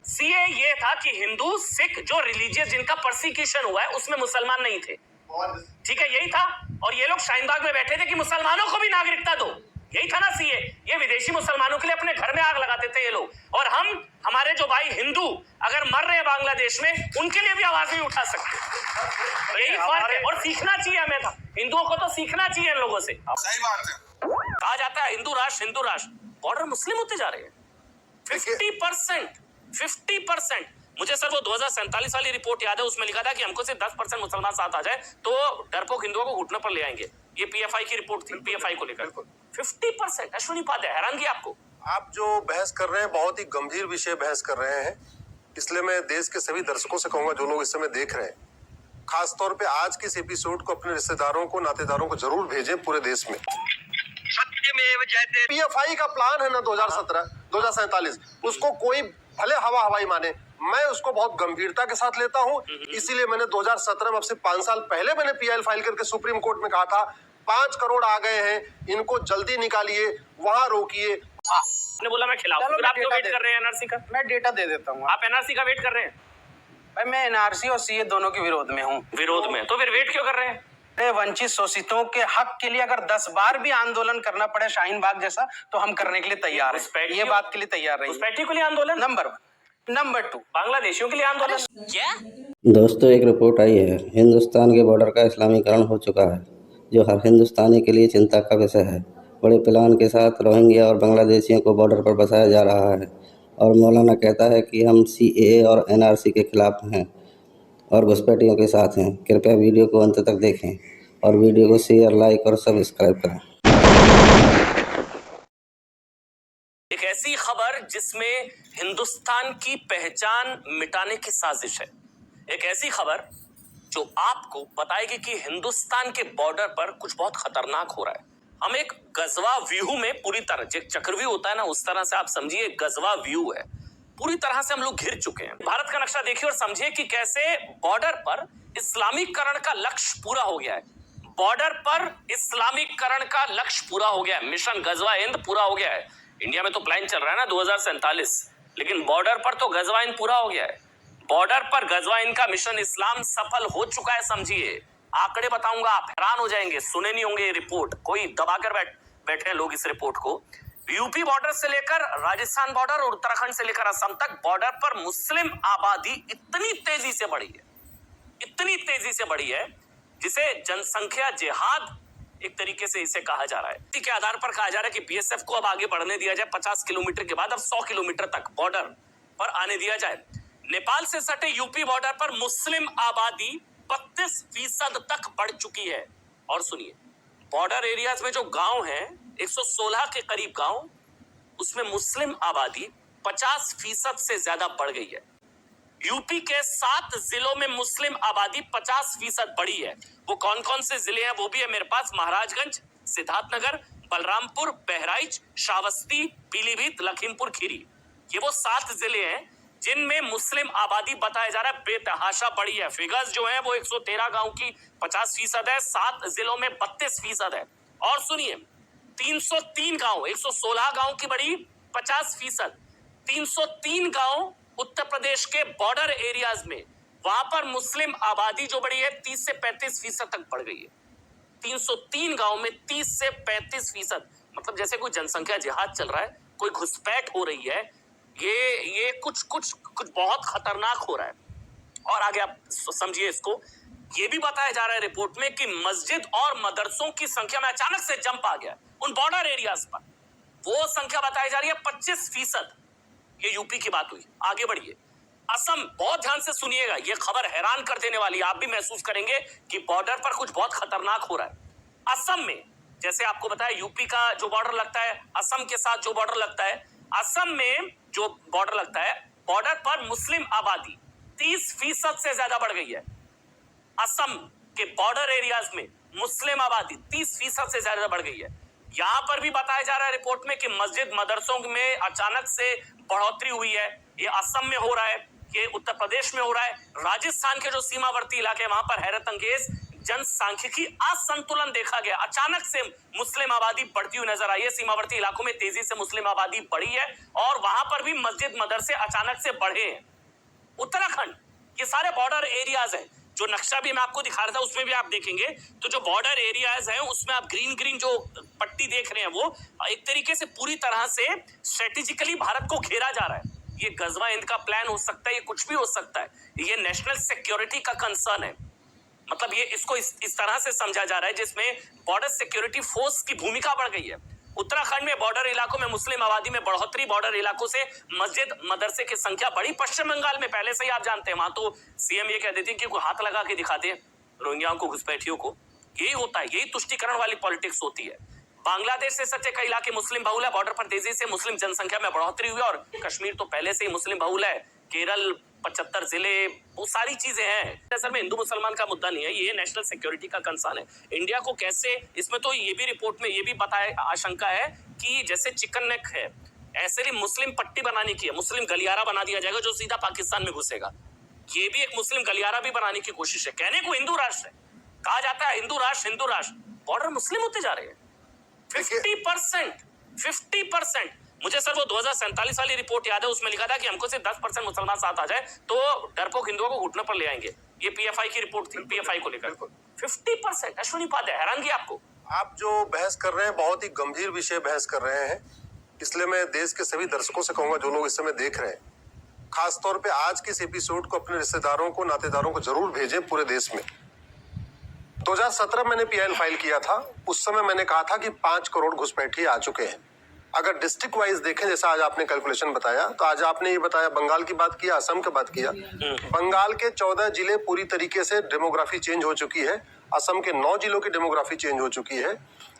CA ये था कि हिंदू सिख जो रिलीजियस जिनका परसिक्यूशन हुआ है उसमें मुसलमान नहीं थे, ठीक है, यही था। और ये लोग शाहीनबाग में बैठे थे कि मुसलमानों को भी नागरिकता दो, यही था ना सीए। ये विदेशी मुसलमानों के लिए अपने घर में आग लगाते थे ये लोग, और हम हमारे जो भाई हिंदू अगर मर रहे हैं बांग्लादेश में उनके लिए भी आवाज नहीं उठा सकते। यही फर्क है, और सीखना चाहिए हमें था, हिंदुओं को तो सीखना चाहिए इन लोगों से। सही बात है। कहा जाता है हिंदू राष्ट्र, बॉर्डर मुस्लिम होते जा रहे हैं 50%। मुझे सर वो 2047 वाली रिपोर्ट याद है, उसमें लिखा था कि हमको सिर्फ 10% मुसलमान साथ आ जाए तो डरपोक हिंदुओं को घुटने पर ले आएंगे। ये पीएफआई की रिपोर्ट थी, पीएफआई को लेकर 50%। अश्विनी उपाध्याय, हैरानगी आपको? आप जो बहस कर रहे हैं बहुत ही गंभीर विषय बहस कर रहे हैं, इसलिए मैं देश के सभी दर्शकों से कहूंगा जो लोग इस समय देख रहे हैं, खास तौर पे आज के इस एपिसोड को अपने रिश्तेदारों को, नातेदारों को जरूर भेजें पूरे देश में। सत्यमेव जयते। पीएफआई का प्लान है ना 2017 2047, उसको कोई भले हवाई माने, मैं उसको बहुत गंभीरता के साथ लेता हूं। इसीलिए मैंने 2017 में, अब से 5 साल पहले मैंने पीआईएल फाइल करके सुप्रीम कोर्ट में कहा था 5 करोड़ आ गए हैं, इनको जल्दी निकालिए, वहां रोकिए। आपने बोला मैं खिलाऊं, फिर आप क्यों वेट कर रहे हैं एनआरसी का? मैं डेटा दे देता हूँ। आप एनआरसी का वेट कर रहे हैं? भाई मैं एनआरसी और सीए दोनों के विरोध में हूँ। विरोध में? तो फिर वेट क्यों कर रहे हैं? वंचित शोषितों के हक के लिए अगर 10 बार भी आंदोलन करना पड़े शाहीन बाग जैसा, तो हम करने के लिए तैयार हैं। ये बात के लिए तैयार रहिए। घुसपैठियों के लिए आंदोलन नंबर 1। नंबर 2 बांग्लादेशियों के लिए आंदोलन। क्या दोस्तों, एक रिपोर्ट आई है, हिंदुस्तान के बॉर्डर का इस्लामीकरण हो चुका है, जो हर हिंदुस्तानी के लिए चिंता का विषय है। बड़े प्लान के साथ रोहिंग्या और बांग्लादेशियों को बॉर्डर पर बसाया जा रहा है, और मौलाना कहता है कि हम सीएए और एनआरसी के खिलाफ हैं और घुसपैठियों के साथ हैं। कृपया वीडियो को अंत तक देखें और वीडियो को शेयर, लाइक और सब्सक्राइब करें। एक ऐसी खबर जिसमें हिंदुस्तान की पहचान मिटाने की साजिश है, एक ऐसी खबर जो आपको बताएगी कि हिंदुस्तान के बॉर्डर पर कुछ बहुत खतरनाक हो रहा है। हम एक गजवा व्यू में पूरी तरह, जो चक्रव्यूह होता है ना, उस तरह से आप समझिए गजवा व्यू है, पूरी तरह से हम लोग घिर चुके हैं। भारत का नक्शा देखिए और समझिए कि कैसे बॉर्डर पर इस्लामीकरण का लक्ष्य पूरा हो गया है। बॉर्डर पर इस्लामीकरण का लक्ष्य पूरा हो गया है, मिशन गजवा हिंद पूरा हो गया है। इंडिया में तो प्लान चल रहा है ना 2047, लेकिन बॉर्डर पर तो गजवा हिंद पूरा हो गया है। बॉर्डर पर गजवा हिंद का मिशन इस्लाम सफल हो चुका है। समझिए, आंकड़े बताऊंगा, आप हैरान हो जाएंगे, सुने नहीं होंगे ये रिपोर्ट, कोई दबाकर बैठे हैं लोग इस रिपोर्ट को। यूपी बॉर्डर से लेकर राजस्थान बॉर्डर और उत्तराखंड से लेकर असम तक बॉर्डर पर मुस्लिम आबादी इतनी तेजी से बढ़ी है, जिसे जनसंख्या जिहाद एक तरीके से इसे कहा जा रहा है। इसी के आधार पर कहा जा रहा है कि बीएसएफ को अब आगे बढ़ने दिया जाए, 50 किलोमीटर के बाद अब 100 किलोमीटर तक बॉर्डर पर आने दिया जाए। नेपाल से सटे यूपी बॉर्डर पर मुस्लिम आबादी 32% तक बढ़ चुकी है। और सुनिए, बॉर्डर एरियाज में जो गांव हैं, 116 के करीब गांव, उसमें मुस्लिम आबादी 50% से ज्यादा बढ़ गई है। यूपी के 7 जिलों में मुस्लिम आबादी 50% बढ़ी है। वो कौन कौन से जिले हैं वो भी है मेरे पास, महाराजगंज, सिद्धार्थनगर, बलरामपुर, बहराइच, श्रावस्ती, पीलीभीत, लखीमपुर खीरी। ये वो 7 जिले हैं जिनमें मुस्लिम आबादी बताया जा रहा है बेतहाशा बढ़ी है। फिगर्स जो है वो 113 गांव की 50% है, 7 जिलों में 32% है। और सुनिए, 303 गांव, 116 गांव की बढ़ी 50%, 303 गांव उत्तर प्रदेश के बॉर्डर एरियाज में, वहां पर मुस्लिम आबादी जो बढ़ी है 30 से 35% तक बढ़ गई है। 303 गांव में 30 से 35%, मतलब जैसे कोई जनसंख्या जिहाद चल रहा है, कोई घुसपैठ हो रही है। ये कुछ बहुत खतरनाक हो रहा है। और आगे आप समझिए इसको, ये भी बताया जा रहा है रिपोर्ट में कि मस्जिद और मदरसों की संख्या में अचानक से जंप आ गया उन बॉर्डर एरियाज पर। वो संख्या बताई जा रही है 25%। ये यूपी की बात हुई। आगे बढ़िए, असम, बहुत ध्यान से सुनिएगा, ये खबर हैरान कर देने वाली, आप भी महसूस करेंगे कि बॉर्डर पर कुछ बहुत खतरनाक हो रहा है। असम में, जैसे आपको बताया यूपी का जो बॉर्डर लगता है, असम के साथ जो बॉर्डर लगता है, असम में जो बॉर्डर लगता है, बॉर्डर पर मुस्लिम आबादी 30% से ज्यादा बढ़ गई है। असम के बॉर्डर एरियाज में मुस्लिम आबादी 30% से ज्यादा बढ़ गई है। यहां पर भी बताया जा रहा है रिपोर्ट में कि मस्जिद मदरसों में अचानक से बढ़ोतरी हुई है। ये असम में हो रहा है, ये उत्तर प्रदेश में हो रहा है, राजस्थान के जो सीमावर्ती इलाके वहां पर हैरत अंगेज जनसांख्यिकी असंतुलन देखा गया। अचानक से मुस्लिम आबादी बढ़ती हुई नजर आई है। सीमावर्ती इलाकों में तेजी से मुस्लिम आबादी बढ़ी है और वहां पर भी मस्जिद मदरसे अचानक से बढ़े हैं। उत्तराखंड, ये सारे बॉर्डर एरियाज हैं। जो नक्शा भी मैं आपको दिखा रहा था उसमें भी आप देखेंगे तो जो बॉर्डर एरियाज हैं उसमें आप ग्रीन जो पट्टी देख रहे हैं वो एक तरीके से पूरी तरह से स्ट्रेटेजिकली भारत को घेरा जा रहा है। ये गजवा हिंद का प्लान हो सकता है, ये कुछ भी हो सकता है। ये नेशनल सिक्योरिटी का कंसर्न है। मतलब ये इसको इस तरह से समझा जा रहा है जिसमें बॉर्डर सिक्योरिटी फोर्स की भूमिका बढ़ गई है। उत्तराखंड में बॉर्डर इलाकों में मुस्लिम आबादी में बढ़ोतरी, बॉर्डर इलाकों से मस्जिद मदरसे की संख्या बढ़ी। पश्चिम बंगाल में पहले से ही आप जानते हैं, वहां तो सीएम ये कह देते हैं कि कोई हाथ लगा के दिखाते हैं रोहिंग्याओं को, घुसपैठियों को। यही होता है, यही तुष्टीकरण वाली पॉलिटिक्स होती है। बांग्लादेश से सटे कई इलाके मुस्लिम बहुल है। बॉर्डर पर तेजी से मुस्लिम जनसंख्या में बढ़ोतरी हुई और कश्मीर तो पहले से ही मुस्लिम बहुल है। केरल 75 जिले, वो सारी चीजें हैं। असल में हिंदू मुसलमान का मुद्दा नहीं है, ये नेशनल सिक्योरिटी का कंसर्न है। इंडिया को कैसे, इसमें तो ये भी रिपोर्ट में ये भी बताया, आशंका है कि जैसे चिकन नेक है ऐसे ही मुस्लिम पट्टी बनाने की है, मुस्लिम गलियारा बना दिया जाएगा जो सीधा पाकिस्तान में घुसेगा। ये भी एक मुस्लिम गलियारा भी बनाने की कोशिश है। कहने को हिंदू राष्ट्र है, कहा जाता है हिंदू राष्ट्र, बॉर्डर मुस्लिम होते जा रहे हैं। 50%। मुझे सर वो 2047 वाली रिपोर्ट याद है, उसमें लिखा था कि हमको सिर्फ 10% मुसलमान साथ आ जाए तो डरपोक हिंदुओं को घुटने पर ले आएंगे। ये पीएफआई की रिपोर्ट थी, पीएफआई को लेकर 50%। अश्विनी उपाध्याय, हैरानगी आपको? आप जो बहस कर रहे हैं बहुत ही गंभीर विषय बहस कर रहे हैं, इसलिए मैं देश के सभी दर्शकों से कहूंगा जो लोग इस समय देख रहे हैं, खासतौर पे आज के इस एपिसोड को अपने रिश्तेदारों को, नातेदारों को जरूर भेजें पूरे देश में। 2017 मैंने पीआईएल फाइल किया था, उस समय मैंने कहा था कि 5 करोड़ घुसपैठिए आ चुके हैं। अगर डिस्ट्रिक्ट वाइज देखें, जैसा आज आपने कैलकुलेशन बताया, तो आज आपने ये बताया बंगाल की बात किया, असम की बात किया। बंगाल के 14 जिले पूरी तरीके से डेमोग्राफी चेंज हो चुकी है। असम के 9 जिलों की डेमोग्राफी चेंज हो चुकी है।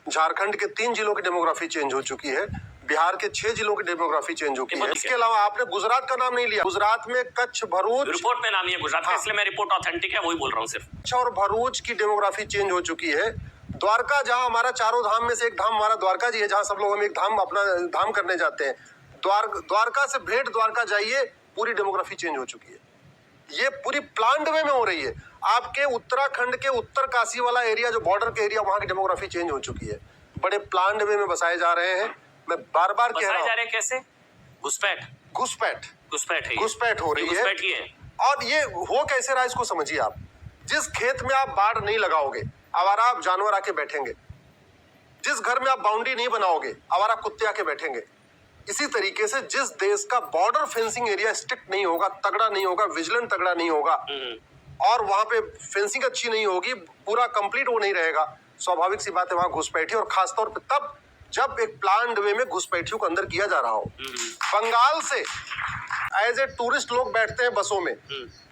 झारखंड के 3 जिलों की डेमोग्राफी चेंज हो चुकी है। बिहार के 6 जिलों की डेमोग्राफी चेंज हो चुकी है। इसके अलावा आपने गुजरात का नाम नहीं लिया। गुजरात में कच्छ, भरूच, रिपोर्ट में नाम है गुजरात का, इसलिए मैं रिपोर्ट ऑथेंटिक है वही बोल रहा हूँ सिर्फ। कच्छ और भरूच की डेमोग्राफी चेंज हो चुकी है। द्वारका, जहां हमारा चारों धाम में से एक धाम हमारा द्वारका जी है, जहां सब लोग हम एक धाम अपना धाम करने जाते हैं, द्वारका से भेंट द्वारका जाइए, पूरी डेमोग्राफी चेंज हो चुकी है। ये पूरी प्लान्ड वे में हो रही है। आपके उत्तराखंड के उत्तर काशी वाला एरिया, जो बॉर्डर के एरिया, वहां की डेमोग्राफी चेंज हो चुकी है। बड़े प्लान्ड वे में बसाए जा रहे हैं। मैं बार बार कह रहा हूँ, कैसे घुसपैठ हो रही है। और ये हो कैसे रहा है इसको समझिए आप। जिस खेत में आप बाड़ नहीं लगाओगे, आवारा जानवर आके बैठेंगे। जिस घर में आप बाउंड्री नहीं बनाओगे, आवारा कुत्ते आके बैठेंगे। इसी तरीके से जिस देश का बॉर्डर फेंसिंग एरिया स्ट्रिक्ट नहीं होगा, तगड़ा नहीं होगा, विजिलेंट तगड़ा नहीं होगा, और वहां पे फेंसिंग अच्छी नहीं होगी, पूरा कंप्लीट वो नहीं रहेगा, स्वाभाविक सी बात है वहां घुसपैठी, और खासतौर पे तब जब एक प्लान्ड वे में घुसपैठियों को अंदर किया जा रहा हो। बंगाल से एज ए टूरिस्ट लोग बैठते हैं बसों में,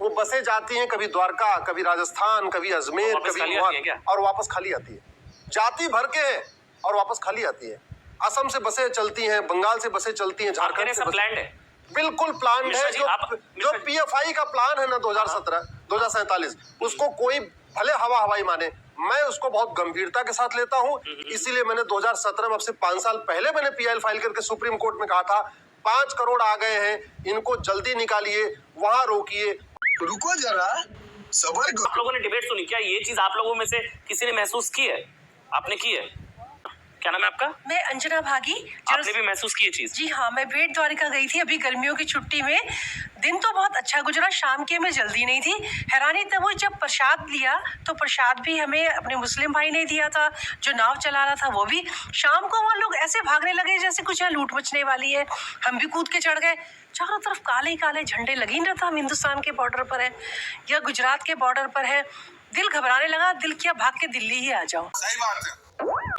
वो बसें जाती हैं कभी द्वारका, कभी राजस्थान, कभी अजमेर, कभी और वापस खाली आती है। जाती भर के है और वापस खाली आती है। असम से बसें चलती हैं, बंगाल से बसें चलती हैं, झारखंड से प्लान है, बिल्कुल प्लान है। जो पीएफआई का प्लान है ना 2047, उसको कोई भले हवाई माने, मैं उसको बहुत गंभीरता के साथ लेता हूं। इसीलिए मैंने 2017 में, अब से 5 साल पहले मैंने पीआईएल फाइल करके सुप्रीम कोर्ट में कहा था 5 करोड़ आ गए हैं, इनको जल्दी निकालिए, वहां रोकिए। रुको जरा, सबर करो। आप लोगों ने डिबेट सुनी क्या? ये चीज आप लोगों में से किसी ने महसूस की है? आपने की है? क्या नाम है आपका? मैं अंजना भागी। आपने भी महसूस की ये चीज? जी हाँ, मैं भेंट द्वारिका गई थी अभी गर्मियों की छुट्टी में। दिन तो बहुत अच्छा गुजरा, शाम के में जल्दी नहीं थी। हैरानी तब हुई जब प्रसाद लिया तो प्रसाद भी हमें अपने मुस्लिम भाई ने दिया था, जो नाव चला रहा था वो भी। शाम को वहाँ लोग ऐसे भागने लगे जैसे कुछ यहाँ लूट मचने वाली है। हम भी कूद के चढ़ गए। चारों तरफ काले ही काले झंडे लगे नहीं था। हम हिंदुस्तान के बॉर्डर पर है या गुजरात के बॉर्डर पर है। दिल घबराने लगा, दिल किया भाग के दिल्ली ही आ जाओ। सही बात है।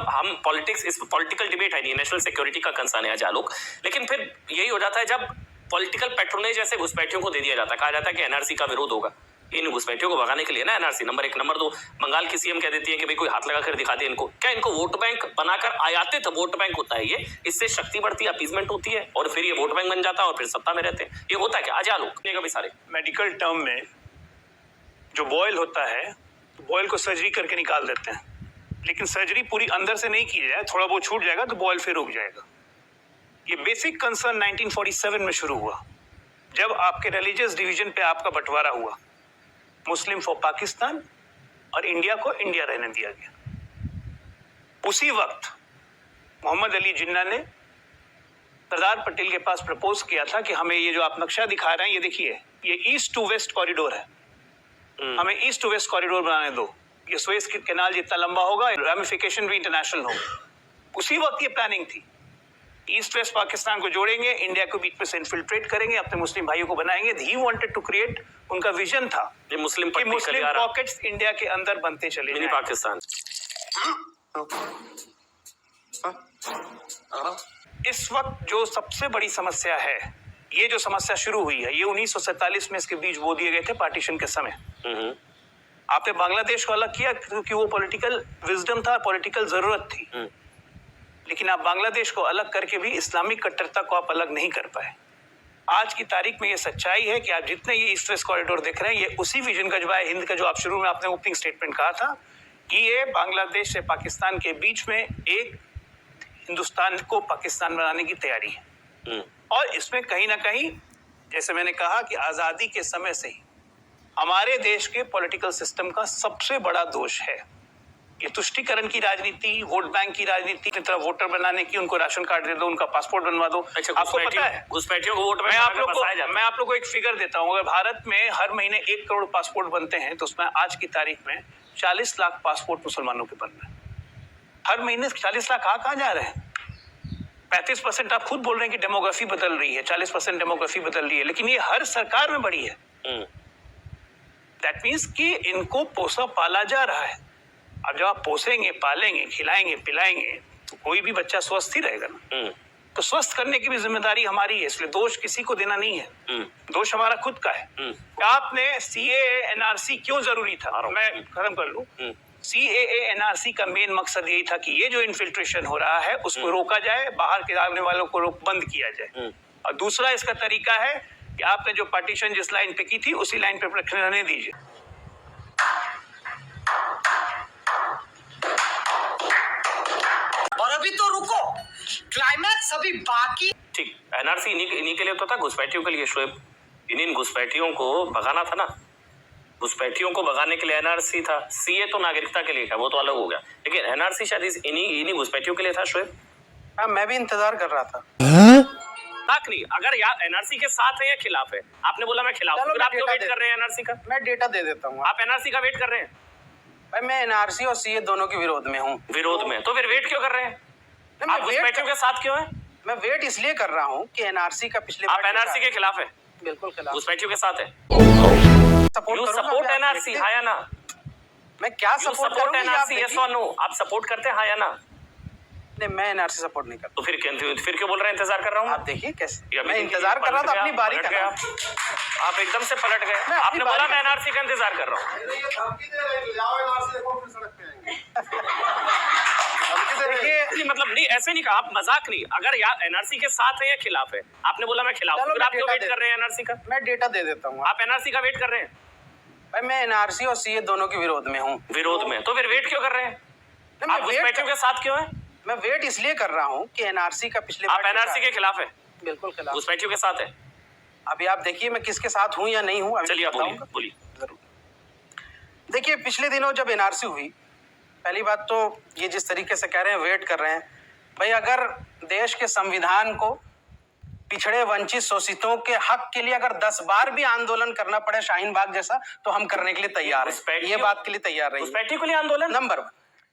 हम पॉलिटिक्स, इस पॉलिटिकल डिबेट है नहीं, नेशनल सिक्योरिटी का कंसर्न है आज आलोक। लेकिन फिर यही हो जाता है जब पॉलिटिकल पैट्रोनेज जैसे घुसपैठियों को दे दिया जाता है। कहा जाता है कि एनआरसी का विरोध होगा, इन घुसपैठियों को भगाने के लिए ना एनआरसी। नंबर 1, नंबर 2, बंगाल की सीएम कह देती है कि भाई कोई हाथ लगा कर दिखा दे इनको। क्या इनको वोट बैंक बनाकर आयातित वोट बैंक होता है ये? इससे शक्ति बढ़ती है, अपीजमेंट होती है, और फिर ये वोट बैंक बन जाता है और फिर सत्ता में रहते हैं। ये होता है क्या आज आलोक? भी सारे मेडिकल टर्म में जो बॉयल होता है, बॉयल को सर्जरी करके निकाल देते हैं, लेकिन सर्जरी पूरी अंदर से नहीं की जाए, थोड़ा बहुत छूट जाएगा तो बॉयल फिर रुक जाएगा। ये बेसिक कंसर्न 1947 में शुरू हुआ, जब आपके रिलीजियस डिवीजन पे आपका बंटवारा हुआ। मुस्लिम फॉर पाकिस्तान, और इंडिया को इंडिया रहने दिया गया। उसी वक्त मोहम्मद अली जिन्ना ने सरदार पटेल के पास प्रपोज किया था कि हमें ये जो आप नक्शा दिखा रहे हैं, ये देखिए, ये ईस्ट टू वेस्ट कॉरिडोर है, हमें ईस्ट टू वेस्ट कॉरिडोर बनाने दो, ये सुएज कैनाल जितना लंबा होगा, रामिफिकेशन भी इंटरनेशनल होगा। उसी वक्त ये प्लानिंग थी, ईस्ट वेस्ट पाकिस्तान को जोड़ेंगे, इंडिया को बीच में से इन्फिल्ट्रेट करेंगे, अपने मुस्लिम भाइयों को बनाएंगे। ही वांटेड टू क्रिएट, उनका विजन था ये मुस्लिम कि मुस्लिम पॉकेट्स इंडिया के अंदर बनते चले मिनी जाएं। पाकिस्तान। इस वक्त जो सबसे बड़ी समस्या है, ये जो समस्या शुरू हुई है, ये 1947 में इसके बीज बो दिए गए थे पार्टीशन के समय। आपने बांग्लादेश को अलग किया क्योंकि वो पॉलिटिकल विजडम था, पॉलिटिकल जरूरत थी, लेकिन आप बांग्लादेश को अलग करके भी इस्लामिक कट्टरता को आप अलग नहीं कर पाए। आज की तारीख में ये सच्चाई है कि आप जितने ये ईस्ट वेस्ट कॉरिडोर देख रहे हैं, ये उसी विजन का जवाब हिंद का, जो आप शुरू में आपने ओपनिंग स्टेटमेंट कहा था कि ये बांग्लादेश से पाकिस्तान के बीच में एक हिंदुस्तान को पाकिस्तान बनाने की तैयारी है। और इसमें कहीं ना कहीं, जैसे मैंने कहा कि आजादी के समय से ही हमारे देश के पॉलिटिकल सिस्टम का सबसे बड़ा दोष है ये तुष्टीकरण की राजनीति, वोट बैंक की राजनीति, की तरह वोटर बनाने की, उनको राशन कार्ड दे दो, उनका पासपोर्ट बनवा दो। अच्छा, आपको पता है घुसपैठियों को वोट मैं आप लोग को एक फिगर देता हूँ। अगर भारत में हर महीने 1 करोड़ पासपोर्ट बनते हैं तो उसमें आज की तारीख में 40 लाख पासपोर्ट मुसलमानों के बन रहे हैं। हर महीने 40 लाख कहाँ जा रहे हैं? 35% आप खुद बोल रहे हैं कि डेमोग्राफी बदल रही है, 40% डेमोग्राफी बदल रही है, लेकिन ये हर सरकार में बढ़ी है। दैट मीन्स कि इनको पोसा पाला जा रहा है। अब जब आप पोसेंगे, पालेंगे, खिलाएंगे, पिलाएंगे तो कोई भी बच्चा स्वस्थ ही रहेगा ना। तो स्वस्थ करने की भी जिम्मेदारी हमारी है, इसलिए दोष किसी को देना नहीं है, दोष हमारा खुद का है। आपने CAA NRC क्यों जरूरी था, मैं खत्म कर लूं। CAA NRC का मेन मकसद यही था कि ये जो इन्फिल्ट्रेशन हो रहा है उसको रोका जाए, बाहर के आने वालों को बंद किया जाए। और दूसरा इसका तरीका है कि आपने जो पार्टीशन जिस लाइन पे की थी उसी लाइन पे रहने दीजिए। और अभी तो रुको, क्लाइमैक्स अभी बाकी। ठीक, NRC इन्हीं के लिए तो था, घुसपैठियों के लिए। शोएब, इन घुसपैठियों को भगाना था ना, घुसपैठियों को भगाने के लिए NRC था। CA तो नागरिकता के लिए था, वो तो अलग हो गया, लेकिन NRC शायद इन्हीं घुसपैठियों के लिए था। शोएब, हाँ, मैं भी इंतजार कर रहा था। नहीं, अगर यार NRC के साथ है या खिलाफ है? आपने बोला मैं खिलाफ हूं, फिर आप क्यों वेट कर रहे हैं NRC का? मैं डेटा दे देता हूँ। आप NRC का वेट कर रहे हैं? भाई मैं NRC और CA दोनों के विरोध में हूँ। विरोध में? तो फिर वेट क्यों कर रहे हैं? आप घुसपैठियों के साथ क्यों हैं? मैं वेट इसलिए कर रहा हूँ कि NRC का पिछले आप NRC के खिलाफ है? बिल्कुल खिलाफ। घुसपैठियों के साथ है? सपोर्ट NRC, हाँ या ना? मैं क्या सपोर्ट करूंगा? NRC, yes or no? आप सपोर्ट करते हैं, हाँ या ना? नहीं, मैं NRC सपोर्ट नहीं करता। तो फिर क्यों बोल रहे हैं इंतजार कर रहा हूँ? आप देखिए कैसे मैं इंतजार कर रहा था अपनी बारी का। आप एकदम से पलट गए। आपने बोला मैं NRC का इंतजार कर रहा हूँ। देखिए, मतलब नहीं, ऐसे नहीं कहा, आप मजाक नहीं। अगर यार NRC के साथ है या खिलाफ है? आपने बोला मैं खिलाफ हूँ, फिर आप क्यों वेट कर रहे हैं NRC का? मैं डेटा दे देता हूँ। आप NRC का वेट कर रहे हैं? भाई मैं NRC और CA दोनों के विरोध में हूँ। विरोध में? तो फिर वेट क्यों कर रहे हैं? आप घुसपैठियों के साथ क्यों हैं? मैं वेट इसलिए कर रहा हूँ कि NRC का पिछले आप NRC के खिलाफ है? बिल्कुल खिलाफ। घुसपैठियों के साथ है? अभी आप देखिए मैं किसके साथ हूँ या नहीं हूँ। चलिए आप बोलिए। जरूर। देखिए, पिछले दिनों जब NRC हुई, पहली बात तो ये जिस तरीके से कह रहे हैं वेट कर रहे हैं, भाई अगर देश के संविधान को पिछड़े वंचित शोषितों के हक के लिए अगर 10 बार भी आंदोलन करना पड़े शाहीन बाग जैसा, तो हम करने के लिए तैयार हैं। ये बात के लिए तैयार रही। घुसपैठियों के लिए आंदोलन नंबर 1।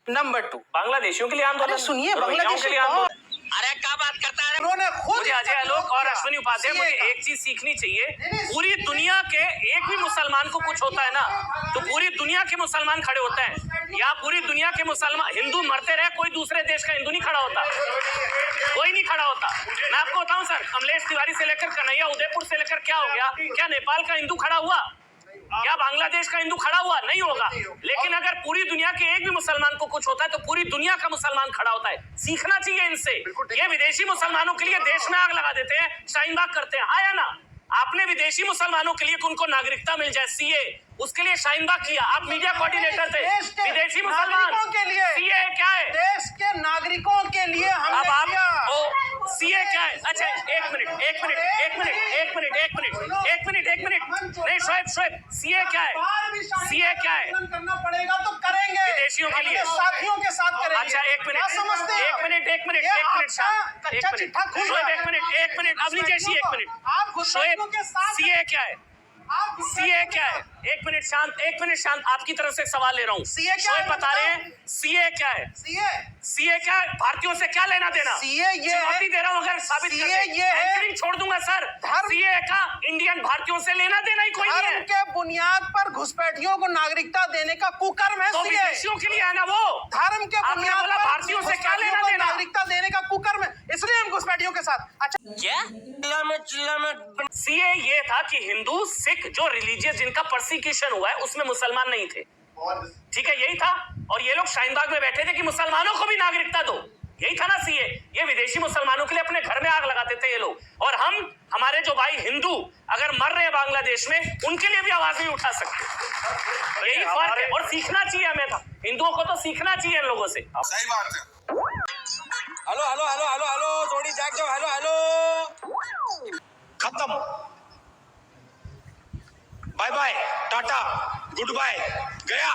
नंबर 2, बांग्लादेशियों के लिए आंदोलन। सुनिए, बांग्लादेश के लिए आंदोलन। अरे क्या बात करता है? उन्होंने खुद मुझे अजय आलोक और अश्विनी उपाध्याय, मुझे एक चीज सीखनी चाहिए। पूरी दुनिया के एक भी मुसलमान को कुछ होता है ना, तो पूरी दुनिया के मुसलमान खड़े होते हैं। या पूरी दुनिया के मुसलमान हिंदू मरते रहे, कोई दूसरे देश का हिंदू नहीं खड़ा होता, कोई नहीं खड़ा होता। मैं आपको बताऊं सर, कमलेश तिवारी से लेकर कन्हैया उदयपुर से लेकर क्या हो गया? क्या नेपाल का हिंदू खड़ा हुआ? क्या बांग्लादेश का हिंदू खड़ा हुआ? नहीं होगा। लेकिन अगर पूरी दुनिया के एक भी मुसलमान को कुछ होता है तो पूरी दुनिया का मुसलमान खड़ा होता है। सीखना चाहिए इनसे। ये विदेशी मुसलमानों के लिए देश में आग लगा देते हैं, शाहीन बाग करते हैं, हाँ या ना? आपने विदेशी मुसलमानों के लिए उनको नागरिकता मिल जाए, CA, उसके लिए शाहीन बाग किया। आप मीडिया कोऑर्डिनेटर थे। विदेशी मुसलमान के लिए CA क्या है? देश के नागरिकों के लिए अब आप CA क्या है? अच्छा, एक मिनट, नहीं शोएब सीए क्या है? सीए क्या है? करना पड़ेगा तो करेंगे, विदेशियों के लिए साथियों के साथ करेंगे। अच्छा एक मिनट समझते हैं? एक मिनट शांत, एक मिनट शोएब, एक मिनट अवनी जैसी, एक मिनट शोएब, सीए क्या है? सीए क्या है? एक मिनट शांत, आपकी तरफ से सवाल ले रहा हूँ। सीए क्या है? शोएब बता रहे हैं सीए क्या है? सीए क्या है? भारतीयों से क्या लेना देना? सीए ये है, चुनौती दे रहा हूँ, अगर साबित कर सीए दे, ये है, एंकरिंग छोड़ दूंगा सर। सीए का इंडियन भारतीयों से लेना देना ही कोई नहीं धर्म है। के बुनियाद पर घुसपैठियों को नागरिकता देने का कुकर्म है। तो सीए विदेशियों के लिए है ना वो। धर्म के आपने बुनियाद बोला पर भारतीयों से क्या घुसपैठियों लेना को देना? नागरिकता देने का कुकर्म है, इसलिए हम घुसपैठियों के साथ। अच्छा सीए ये था कि हिंदू सिख जो रिलीजियस जिनका परसिक्यूशन हुआ है उसमें मुसलमान नहीं थे, ठीक है, यही था। और ये लोग शाहीनबाग में बैठे थे कि मुसलमानों को भी नागरिकता दो, यही था ना सीए। ये विदेशी मुसलमानों के लिए अपने घर में आग लगाते थे ये लोग, और हमारे जो भाई हिंदू अगर मर रहे हैं बांग्लादेश में, उनके लिए भी आवाज नहीं उठा सकते। यही फर्क है, और सीखना चाहिए हमें था, हिंदुओं को तो सीखना चाहिए इन लोगों से। सही बात है। Hello hello hello hello hello, थोड़ी जाग जाओ। हेलो हेलो, खत्म, बाय बाय, टाटा, गुड बाय, गया।